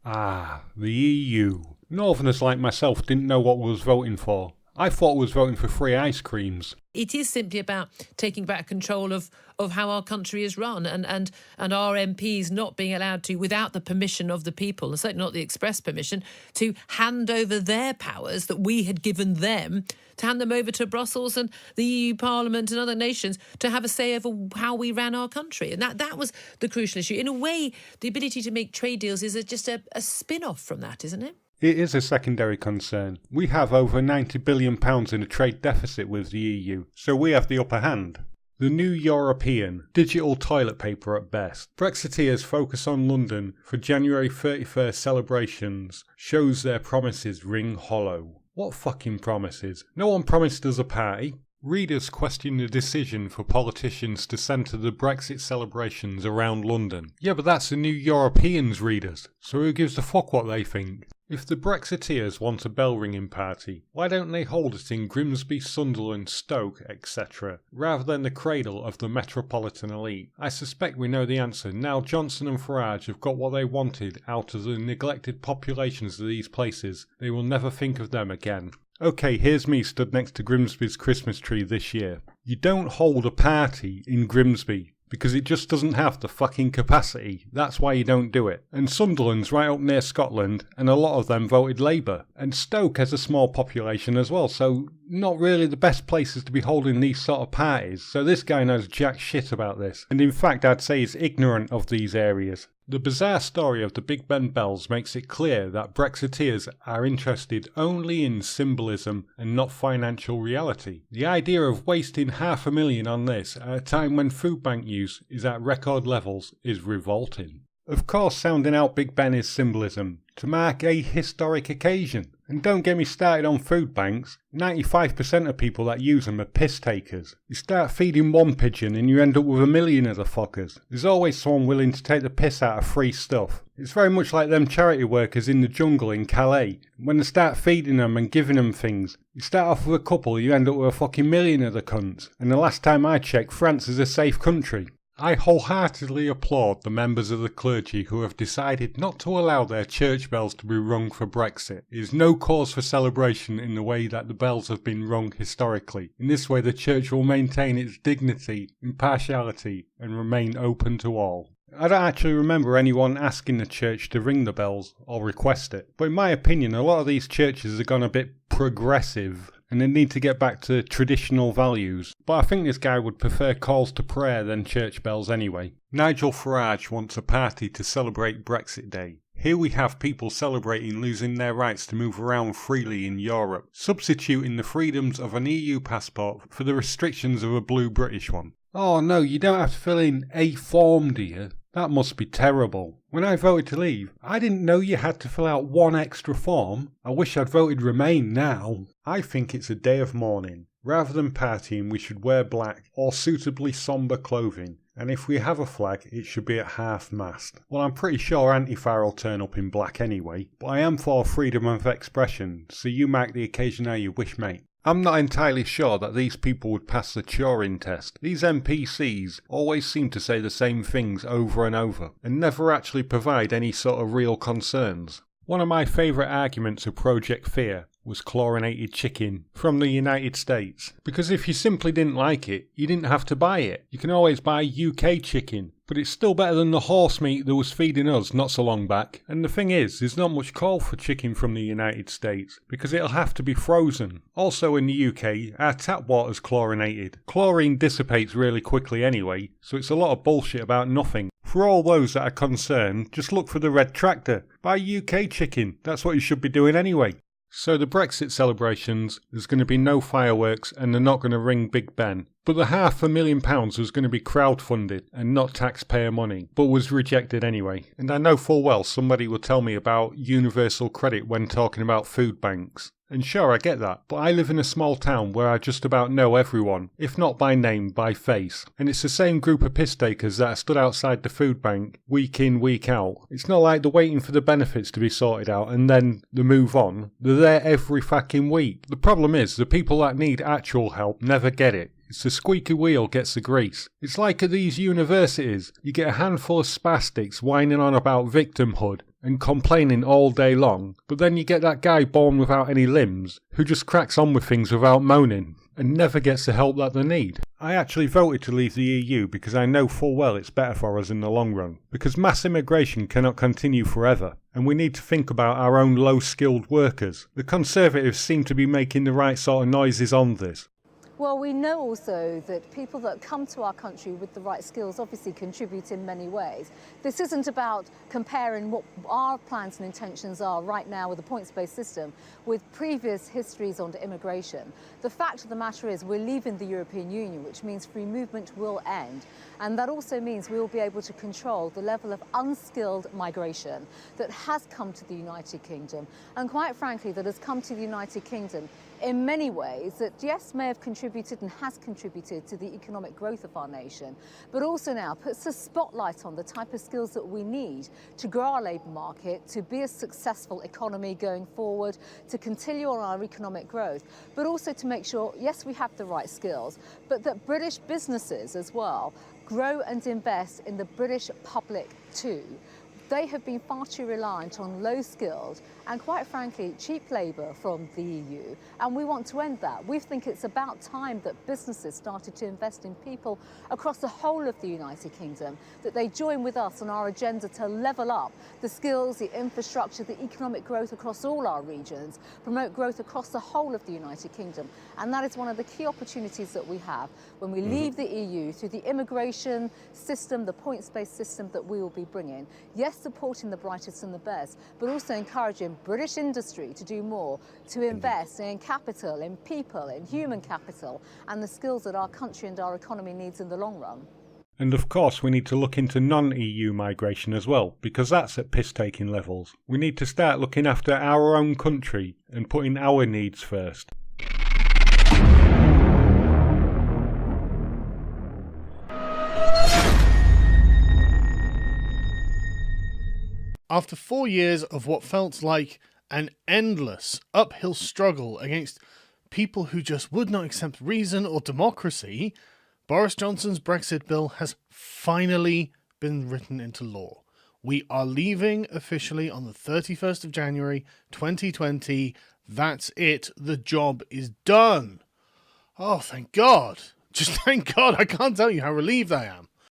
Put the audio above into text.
Ah, the EU. Northerners like myself didn't know what we was voting for. I thought we was voting for free ice creams. It is simply about taking back control of how our country is run and our MPs not being allowed to, without the permission of the people, and certainly not the express permission, to hand over their powers that we had given them, to hand them over to Brussels and the EU Parliament and other nations to have a say over how we ran our country. And that was the crucial issue. In a way, the ability to make trade deals is just a spin-off from that, isn't it? It is a secondary concern. We have over £90 billion in a trade deficit with the EU, so we have the upper hand. The new European, digital toilet paper at best. Brexiteers focus on London for January 31st celebrations shows their promises ring hollow. What fucking promises? No one promised us a party. Readers question the decision for politicians to centre the Brexit celebrations around London. Yeah, but that's the new Europeans, readers, so who gives a fuck what they think? If the Brexiteers want a bell-ringing party, why don't they hold it in Grimsby, Sunderland, Stoke, etc., rather than the cradle of the metropolitan elite? I suspect we know the answer. Now Johnson and Farage have got what they wanted out of the neglected populations of these places. They will never think of them again. Okay, here's me stood next to Grimsby's Christmas tree this year. You don't hold a party in Grimsby, because it just doesn't have the fucking capacity. That's why you don't do it. And Sunderland's right up near Scotland, and a lot of them voted Labour. And Stoke has a small population as well, so not really the best places to be holding these sort of parties. So this guy knows jack shit about this. And in fact, I'd say he's ignorant of these areas. The bizarre story of the Big Ben bells makes it clear that Brexiteers are interested only in symbolism and not financial reality. The idea of wasting £500,000 on this at a time when food bank use is at record levels is revolting. Of course, sounding out Big Ben is symbolism, to mark a historic occasion. And don't get me started on food banks. 95% of people that use them are piss takers. You start feeding one pigeon and you end up with 1 million of the fuckers. There's always someone willing to take the piss out of free stuff. It's very much like them charity workers in the jungle in Calais. When they start feeding them and giving them things, you start off with a couple, you end up with a fucking million of the cunts. And the last time I checked, France is a safe country. I wholeheartedly applaud the members of the clergy who have decided not to allow their church bells to be rung for Brexit. It is no cause for celebration in the way that the bells have been rung historically. In this way, the church will maintain its dignity, impartiality, and remain open to all. I don't actually remember anyone asking the church to ring the bells or request it, but in my opinion, a lot of these churches have gone a bit progressive and they need to get back to traditional values. But I think this guy would prefer calls to prayer than church bells anyway. Nigel Farage wants a party to celebrate Brexit Day. Here we have people celebrating losing their rights to move around freely in Europe, substituting the freedoms of an EU passport for the restrictions of a blue British one. Oh no, you don't have to fill in a form, dear. That must be terrible. When I voted to leave, I didn't know you had to fill out one extra form. I wish I'd voted Remain now. I think it's a day of mourning. Rather than partying, we should wear black or suitably sombre clothing. And if we have a flag, it should be at half-mast. Well, I'm pretty sure Antifa will turn up in black anyway. But I am for freedom of expression, so you mark the occasion how you wish, mate. I'm not entirely sure that these people would pass the Turing test. These NPCs always seem to say the same things over and over, and never actually provide any sort of real concerns. One of my favourite arguments of Project Fear was chlorinated chicken from the United States. Because if you simply didn't like it, you didn't have to buy it. You can always buy UK chicken, but it's still better than the horse meat that was feeding us not so long back. And the thing is, there's not much call for chicken from the United States, because it'll have to be frozen. Also in the UK, our tap water's chlorinated. Chlorine dissipates really quickly anyway, so it's a lot of bullshit about nothing. For all those that are concerned, just look for the red tractor. Buy UK chicken, that's what you should be doing anyway. So the Brexit celebrations, there's going to be no fireworks and they're not going to ring Big Ben. But the £500,000 was going to be crowdfunded and not taxpayer money, but was rejected anyway. And I know full well somebody will tell me about universal credit when talking about food banks. And sure, I get that, but I live in a small town where I just about know everyone, if not by name, by face. And it's the same group of piss takers that are stood outside the food bank, week in, week out. It's not like they're waiting for the benefits to be sorted out and then they move on. They're there every fucking week. The problem is, the people that need actual help never get it. It's the squeaky wheel gets the grease. It's like at these universities. You get a handful of spastics whining on about victimhood, and complaining all day long, but then you get that guy born without any limbs who just cracks on with things without moaning and never gets the help that they need. I actually voted to leave the EU because I know full well it's better for us in the long run, because mass immigration cannot continue forever, and we need to think about our own low-skilled workers. The Conservatives seem to be making the right sort of noises on this. Well, we know also that people that come to our country with the right skills obviously contribute in many ways. This isn't about comparing what our plans and intentions are right now with the points-based system with previous histories on immigration. The fact of the matter is we're leaving the European Union, which means free movement will end. And that also means we will be able to control the level of unskilled migration that has come to the United Kingdom, and quite frankly, that has come to the United Kingdom in many ways that, yes, may have contributed and has contributed to the economic growth of our nation, but also now puts a spotlight on the type of skills that we need to grow our labour market, to be a successful economy going forward, to continue on our economic growth, but also to make sure, yes, we have the right skills, but that British businesses as well grow and invest in the British public too. They have been far too reliant on low-skilled and, quite frankly, cheap labour from the EU, and we want to end that. We think it's about time that businesses started to invest in people across the whole of the United Kingdom, that they join with us on our agenda to level up the skills, the infrastructure, the economic growth across all our regions, promote growth across the whole of the United Kingdom. And that is one of the key opportunities that we have when we leave the EU through the immigration system, the points-based system that we will be bringing. Yes, supporting the brightest and the best, but also encouraging British industry to do more, to invest in capital, in people, in human capital, and the skills that our country and our economy needs in the long run. And of course we need to look into non-EU migration as well, because that's at piss-taking levels. We need to start looking after our own country and putting our needs first. After 4 years of what felt like an endless uphill struggle against people who just would not accept reason or democracy, Boris Johnson's Brexit bill has finally been written into law. We are leaving officially on the 31st of January 2020. That's it. The job is done. Oh, thank God. Just thank God. I can't tell you how relieved I am.